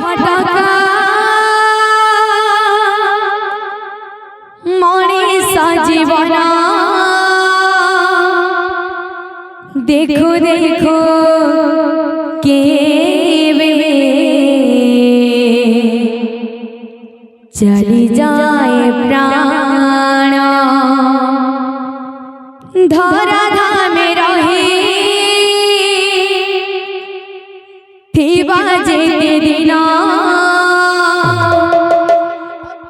फटका मनीषा जीवन देखो देखो के चली जाए प्राण धरा धाम रही थी बाजे दिन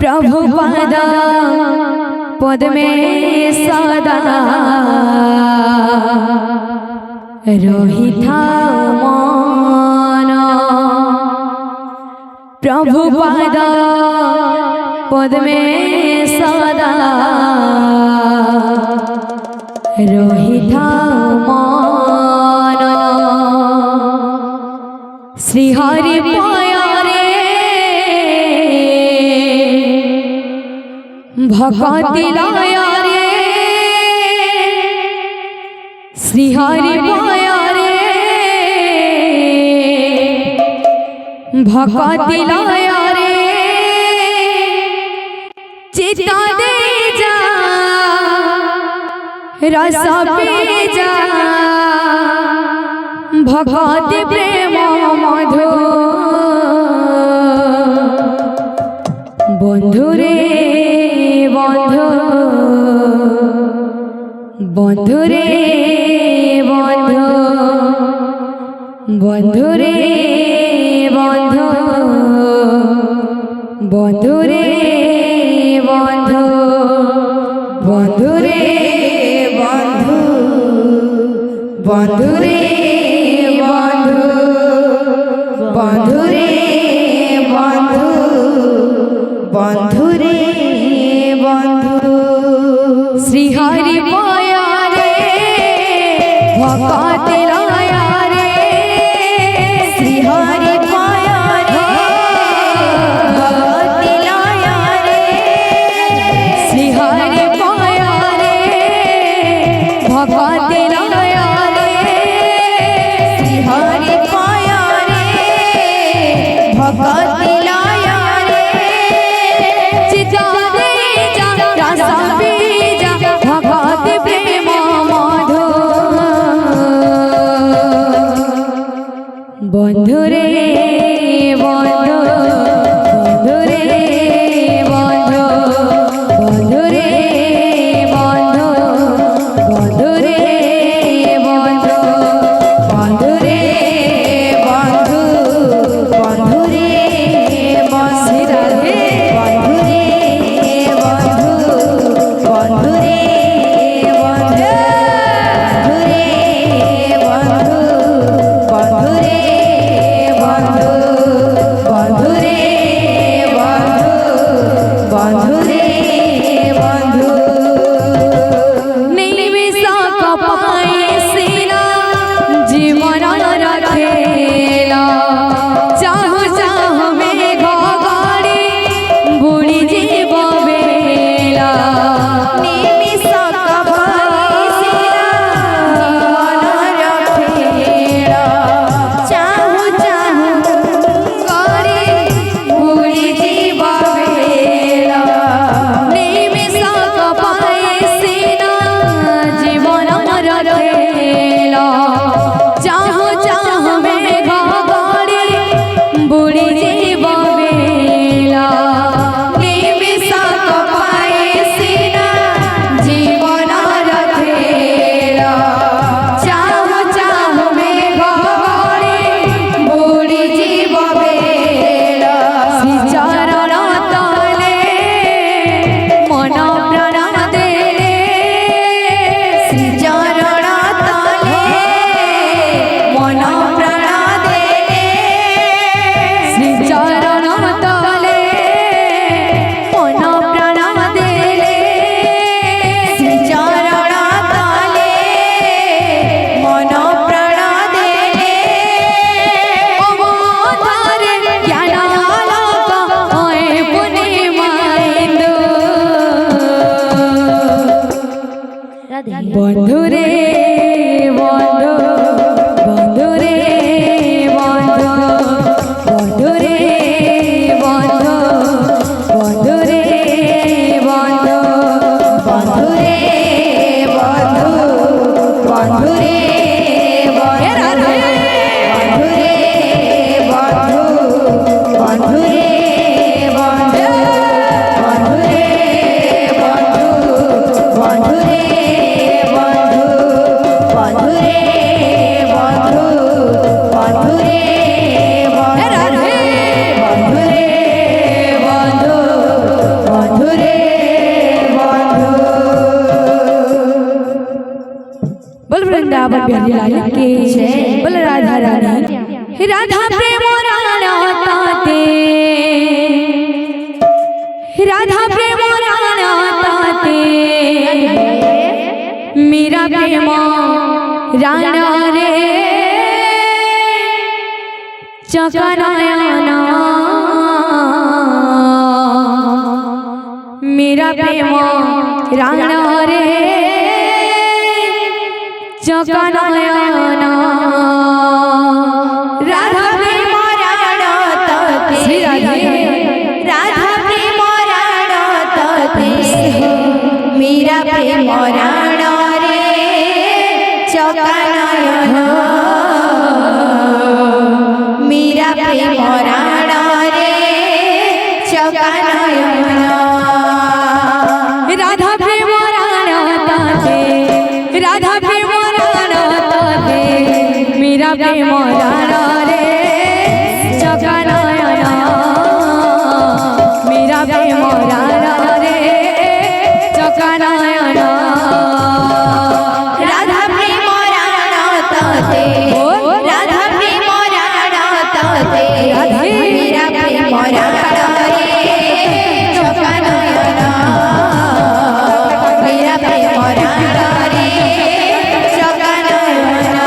प्रभु पद में सदा रही था मन प्रभु पद में सदा रही था मन श्री हरि पयरे भगति लय रे श्री हरि पयरे भगति लय रे चिता दे जा रस पी जा भगति प्रेम मधु बंधु रे बंधु बंधु रे बंधु बंधु रे बंधु बंधु रे बंधु बंधु रे बंधु बंधु रे बंधु बंधु रे बंधु बंधु रे बंधु श्री हरि पयरे भगति लय रे श्री हरि पयरे भगति लय रे श्री हरि पयरे भगति लय रे श्री हरि पयरे भगति लय रे चिता दे जा रस पी जा भगति प्रेम मधु बंधु रे बंधु बंधु रे बंधु बंधु रे बंधु बंधु रे बंधु बंधु रे बंधु बंधु रे बंधु रे बंधु रे बंधु बंधु रे बंधु रे बंधु बंधु रे बंधु बंधु रे वृंदावन बिहारी लाल के बोल राधा रानी राधा प्रेम राणा ताते राधा प्रेम राणा ताते मेरा प्रेम राणा रे चकनायना मेरा प्रेम राणा रे चकनायना राधा प्रेम राणा ताते राधा प्रेम राणा ताते मेरा प्रेम राणा रे चकनायना मेरा प्रेम राणा रे चकनायना राधा प्रेम राणा ताते राधा प्रेम राणा ताते मेरा प्रेम राणा रे चकनायना मेरा प्रेम राणा रे चकनायना राधा प्रेम राणा ताते राधा प्रेम राणा ताते मेरा प्रेम राणा रे चकनायना मेरा प्रेम राणा रे चकनायना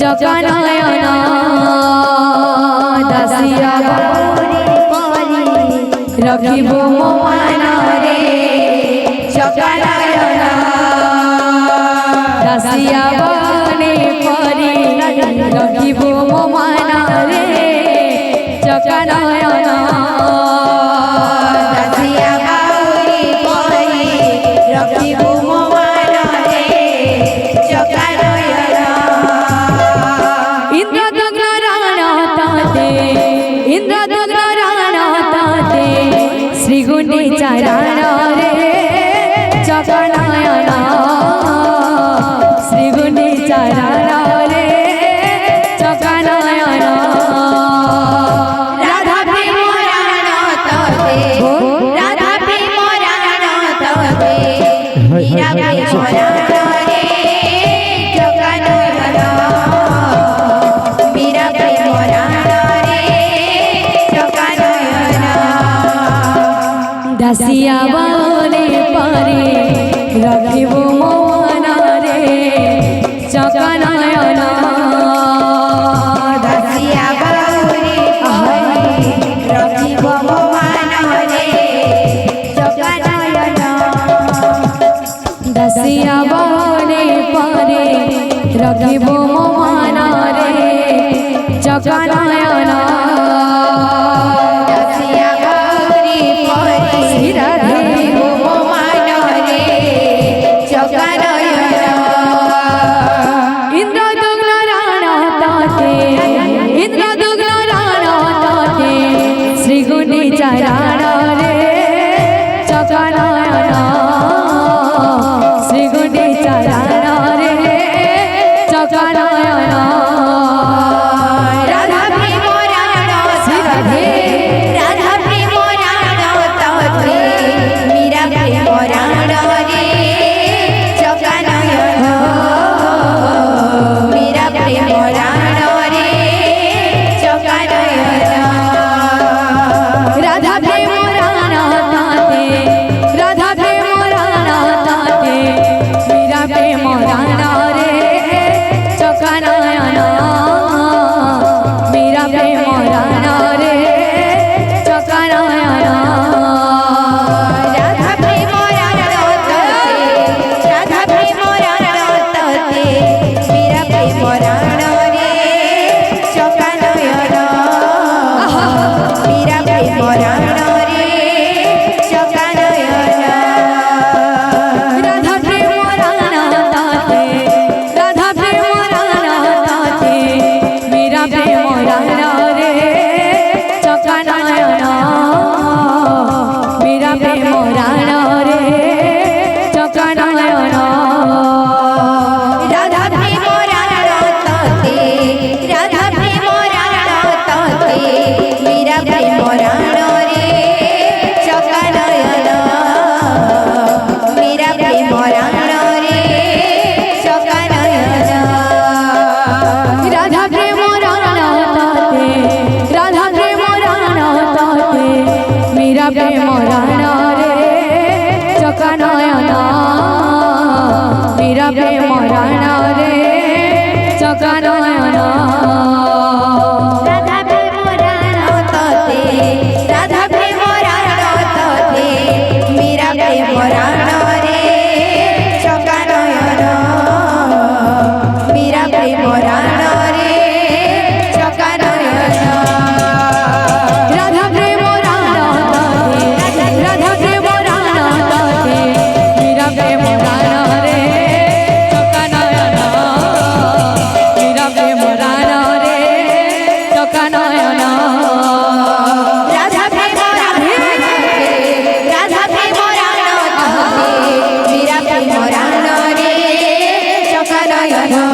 चकनायना दासिया रखिबो मोहना रे चकनायना दासिया बने परी रखिबो मोहना रे चकनायना दासिया बाउरी परी रखिबो मोहना रे चकनायना इंद्रदग्न राणा ताते इंद्रदग्न राणा ताते श्री गुंडीचा राणा रे चकनायना श्री गुंडीचा राणा रे चकनायना राधा प्रेम राणा ताते राधा प्रेम राणा ताते मेरा प्रेम राणा रे चकनायना मेरा प्रेम राणा रे चकनायना दासिया बने परी रखिबो मोहना रे चकनायना दासिया बाउरी परी रखिबो मोहना रे चकनायना दासिया बने परी रखिबो मोहना रे चकनायना दासिया बाउरी परी रखिबो मोहना रे चकनायना इंद्रदग्न राणा ताते इंद्रदग्न राणा ताते श्री गुंडीचा राणा रे चकनायना श्री गुंडीचा राणा रे चकनायना राधा प्रेम राणा ताते राधा प्रेम राणा ताते मेरा प्रेम राणा रे चकनायना मेरा प्रेम राणा रे चकनायना राधा प्रेम राणा ताते राधा प्रेम राणा ताते मेरा प्रेम राणा रे चकनायना मेरा प्रेम राणा रे चकनायना राधा प्रेम राणा ताते राधा प्रेम राणा ताते मेरा प्रेम राणा रे चकनायना मेरा प्रेम राणा रे चकनायना राधा प्रेम राणा ताते রাণ রে চকা নয়ন রাধা প্রেম রাণ তোতে রাধা প্রেম রাণ তোতে মীরা প্রেম রাণ রে চকা নয়ন মীরা প্রেম রাণ রে চকা নয়ন রাধা প্রেম রাণ তোতে রাধা প্রেম রাণ তোতে মীরা প্রেম রাণ রে চকা নয়ন মীরা প্রেম রাণ রে চকা নয়ন রাধা প্রেম রাধা প্রেম রাণ তোতে মীরা প্রেম রাণ রে চকা নয়ন